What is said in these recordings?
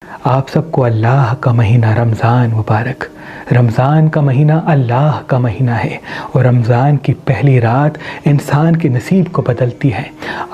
آپ سب کو اللہ کا مہینہ رمضان مبارک۔ رمضان کا مہینہ اللہ کا مہینہ ہے اور رمضان کی پہلی رات انسان کے نصیب کو بدلتی ہے۔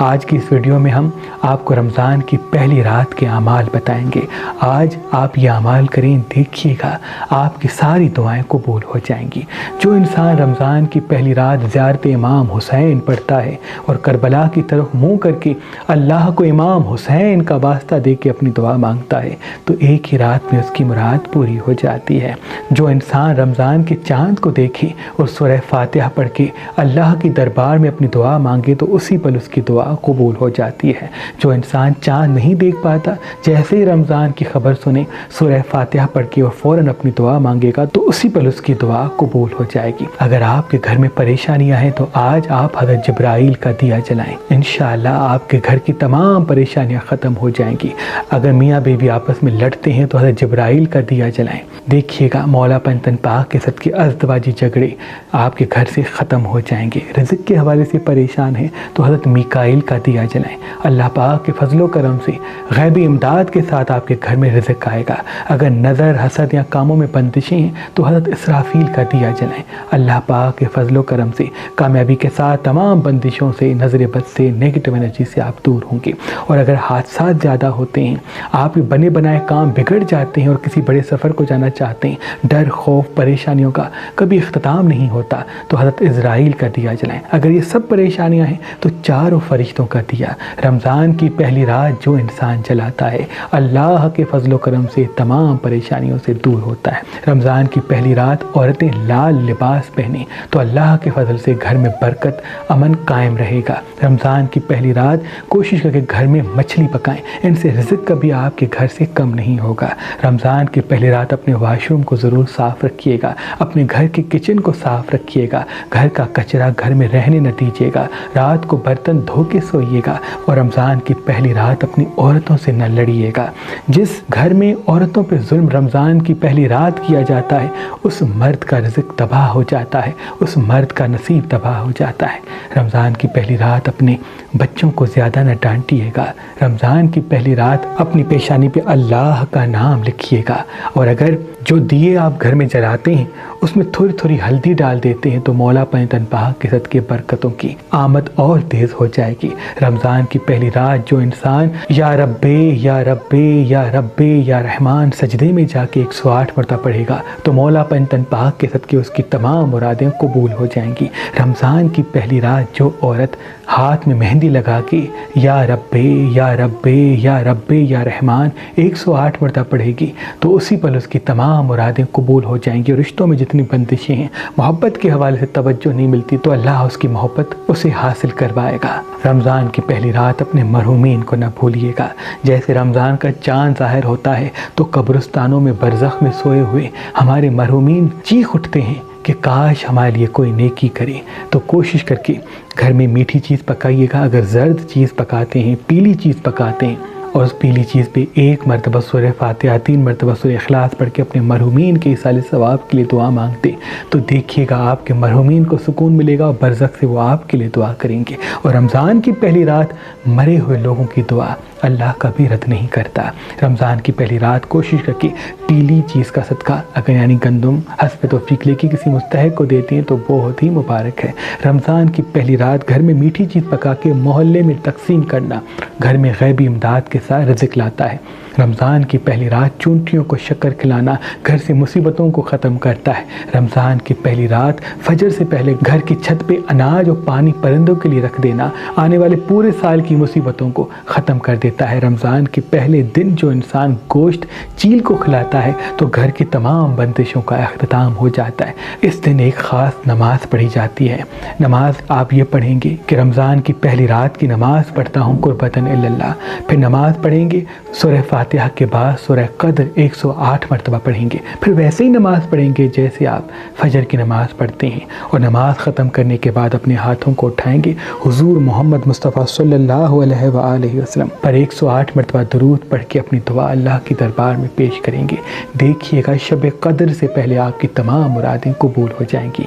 آج کی اس ویڈیو میں ہم آپ کو رمضان کی پہلی رات کے اعمال بتائیں گے۔ آج آپ یہ اعمال کریں، دیکھیے گا آپ کی ساری دعائیں قبول ہو جائیں گی۔ جو انسان رمضان کی پہلی رات زیارت امام حسین پڑھتا ہے اور کربلا کی طرف منہ کر کے اللہ کو امام حسین کا واسطہ دے کے اپنی دعا مانگتا ہے تو ایک ہی رات میں اس کی مراد پوری ہو جاتی ہے۔ جو انسان رمضان کے چاند کو دیکھے اور سورہ فاتحہ پڑھ کے اللہ کی دربار میں اپنی دعا مانگے تو اسی پل اس کی دعا قبول ہو جاتی ہے۔ جو انسان چاند نہیں دیکھ پاتا، جیسے ہی رمضان کی خبر سنے سورہ فاتحہ پڑھ کے اور فوراً اپنی دعا مانگے گا تو اسی پل اس کی دعا قبول ہو جائے گی۔ اگر آپ کے گھر میں پریشانیاں ہیں تو آج آپ حضرت جبرائیل کا دیا جلائیں، انشاءاللہ آپ کے گھر کی تمام پریشانیاں ختم ہو جائیں گی۔ اگر میاں بیوی آپس میں لڑتے ہیں تو حضرت جبرائیل کا دیا جلائیں، دیکھیے گا مولا پنجتن پاک کے صدقے ازدواجی جھگڑے آپ کے گھر سے ختم ہو جائیں گے۔ رزق کے حوالے سے پریشان ہیں تو حضرت میکائیل کا دیا جلائیں، اللہ پاک کے فضل و کرم سے غیبی امداد کے ساتھ آپ کے گھر میں رزق آئے گا۔ اگر نظر، حسد یا کاموں میں بندشیں ہیں تو حضرت اسرافیل کا دیا جلائیں، اللہ پاک کے فضل و کرم سے کامیابی کے ساتھ تمام بندشوں سے، نظر بد سے، نیگیٹو انرجی سے آپ دور ہوں گے۔ اور اگر حادثات زیادہ ہوتے ہیں، آپ کے بنے بنائے کام بگڑ جاتے ہیں اور کسی بڑے سفر کو جانا چاہتے ہیں، ڈر، خوف، پریشانیوں کا کبھی اختتام نہیں ہوتا تو حضرت اسرائیل کا دیا جلائیں۔ اگر یہ سب پریشانیاں ہیں تو چاروں فرشتوں کا دیا رمضان کی پہلی رات جو انسان جلاتا ہے اللہ کے فضل و کرم سے تمام پریشانیوں سے دور ہوتا ہے۔ رمضان کی پہلی رات عورتیں لال لباس پہنیں تو اللہ کے فضل سے گھر میں برکت، امن قائم رہے گا۔ رمضان کی پہلی رات کوشش کر کے گھر میں مچھلی پکائیں، ان سے رزق کبھی آپ کے گھر سے کم نہیں ہوگا۔ رمضان کی پہلی رات اپنے واش روم کو ضرور صاف رکھیے گا، اپنے گھر کے کچن کو صاف رکھیے گا، گھر کا کچرا گھر میں رہنے نہ دیجیے گا، رات کو برتن دھو کے سوئیے گا اور رمضان کی پہلی رات اپنی عورتوں سے نہ لڑیے گا۔ جس گھر میں عورتوں پہ ظلم رمضان کی پہلی رات کیا جاتا ہے اس مرد کا رزق تباہ ہو جاتا ہے، اس مرد کا نصیب تباہ ہو جاتا ہے۔ رمضان کی پہلی رات اپنے بچوں کو زیادہ نہ ڈانٹیے گا، رمضان کی پہلی رات اپنی پیشانی پہ اللہ کا نام لکھیے گا، اور اگر جو دیے آپ گھر میں جلاتے ہیں اس میں تھوڑی تھوڑی ہلدی ڈال دیتے ہیں تو مولا پنجتن پاک کے صدقے برکتوں کی آمد اور تیز ہو جائے گی۔ رمضان کی پہلی رات جو انسان یا ربے یا ربے یا ربے یا رحمان سجدے میں جا کے 108 مرتبہ پڑھے گا تو مولا پنجتن پاک کے صدقے اس کی تمام مرادیں قبول ہو جائیں گی۔ رمضان کی پہلی رات جو عورت ہاتھ میں مہندی لگا کے یا ربے یا ربے یا ربے یا رحمان 108 مرتبہ پڑھے گی تو اسی پل اس کی تمام مرادیں قبول ہو جائیں گی۔ رشتوں میں جتنی بندشیں ہیں، محبت کے حوالے سے توجہ نہیں ملتی تو اللہ اس کی محبت اسے حاصل کروائے گا۔ رمضان کی پہلی رات اپنے مرحومین کو نہ بھولیے گا۔ جیسے رمضان کا چاند ظاہر ہوتا ہے تو قبرستانوں میں برزخ میں سوئے ہوئے ہمارے مرحومین چیخ اٹھتے ہیں کہ کاش ہمارے لیے کوئی نیکی کرے، تو کوشش کر کے گھر میں میٹھی چیز پکائیے گا۔ اگر زرد چیز پکاتے ہیں، پیلی چیز پکاتے ہیں اور اس پیلی چیز پہ 1 مرتبہ سورہ فاتحہ، 3 مرتبہ سورہ اخلاص پڑھ کے اپنے مرحومین کے ایصال ثواب کے لیے دعا مانگتے تو دیکھیے گا آپ کے مرحومین کو سکون ملے گا اور برزخ سے وہ آپ کے لیے دعا کریں گے۔ اور رمضان کی پہلی رات مرے ہوئے لوگوں کی دعا اللہ کبھی رد نہیں کرتا۔ رمضان کی پہلی رات کوشش کر کے پیلی چیز کا صدقہ اگر یعنی گندم حسب توفیق لے کے کسی مستحق کو دیتے ہیں تو بہت ہی مبارک ہے۔ رمضان کی پہلی رات گھر میں میٹھی چیز پکا کے محلے میں تقسیم کرنا گھر میں غیبی امداد کے ساتھ رزق لاتا ہے۔ رمضان کی پہلی رات چونٹیوں کو شکر کھلانا گھر سے مصیبتوں کو ختم کرتا ہے۔ رمضان کی پہلی رات فجر سے پہلے گھر کی چھت پہ اناج اور پانی پرندوں کے لیے رکھ دینا آنے والے پورے سال کی مصیبتوں کو ختم کر دیتا ہے۔ رمضان کے پہلے دن جو انسان گوشت چیل کو کھلاتا ہے تو گھر کی تمام بندشوں کا اختتام ہو جاتا ہے۔ اس دن ایک خاص نماز پڑھی جاتی ہے۔ نماز آپ یہ پڑھیں گے کہ رمضان کی پہلی رات کی نماز پڑھتا ہوں قربتاً اللہ، پھر نماز پڑھیں گے سورہ فاتحہ کے بعد سورہ قدر 108 مرتبہ پڑھیں گے، پھر ویسے ہی نماز پڑھیں گے جیسے آپ فجر کی نماز پڑھتے ہیں، اور نماز ختم کرنے کے بعد اپنے ہاتھوں کو اٹھائیں گے حضور محمد مصطفیٰ صلی اللہ علیہ وآلہ وسلم پر 108 مرتبہ درود پڑھ کے اپنی دعا اللہ کی دربار میں پیش کریں گے۔ دیکھیے گا شب قدر سے پہلے آپ کی تمام مرادیں قبول ہو جائیں گی۔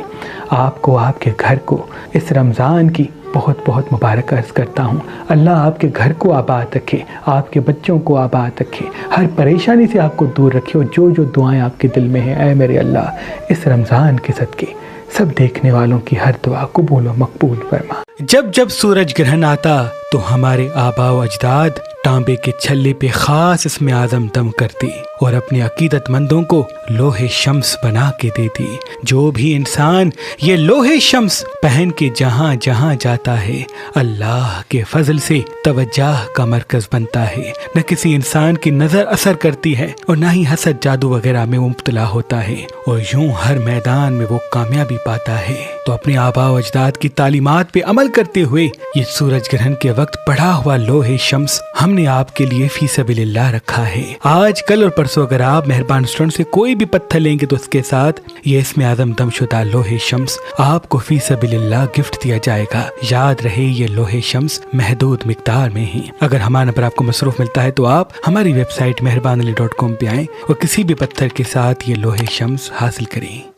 آپ کو، آپ کے گھر کو اس رمضان کی بہت بہت مبارک عرض کرتا ہوں۔ اللہ آپ کے گھر کو آباد رکھے، آپ کے بچوں کو آباد رکھے، ہر پریشانی سے آپ کو دور رکھے، اور جو دعائیں آپ کے دل میں ہیں اے میرے اللہ اس رمضان کے صدقے سب دیکھنے والوں کی ہر دعا قبول و مقبول فرما۔ جب جب سورج گرہن آتا تو ہمارے آبا و اجداد تانبے کے چھلے پہ خاص اسم اعظم دم کرتی اور اپنے عقیدت مندوں کو لوح شمس بنا کے دیتی۔ جو بھی انسان یہ لوح شمس پہن کے جہاں جہاں جاتا ہے اللہ کے فضل سے توجہ کا مرکز بنتا ہے، نہ کسی انسان کی نظر اثر کرتی ہے اور نہ ہی حسد جادو وغیرہ میں مبتلا ہوتا ہے، اور یوں ہر میدان میں وہ کامیابی پاتا ہے۔ تو اپنے آبا و اجداد کی تعلیمات پہ عمل کرتے ہوئے یہ سورج گرہن کے وقت پڑھا ہوا لوح شمس ہم نے آپ کے لیے فی سبیل اللہ رکھا ہے۔ آج کل اور پرسوں اگر آپ مہربان ریسٹورنٹ سے کوئی بھی پتھر لیں گے تو اس کے ساتھ یہ اسم اعظم دم شدہ لوح شمس آپ کو فی سبیل اللہ گفٹ دیا جائے گا۔ یاد رہے یہ لوح شمس محدود مقدار میں ہی۔ اگر ہمارا نمبر آپ کو مصروف ملتا ہے تو آپ ہماری ویب سائٹ meherbanali.com پہ آئیں اور کسی بھی پتھر کے ساتھ یہ لوح شمس حاصل کریں۔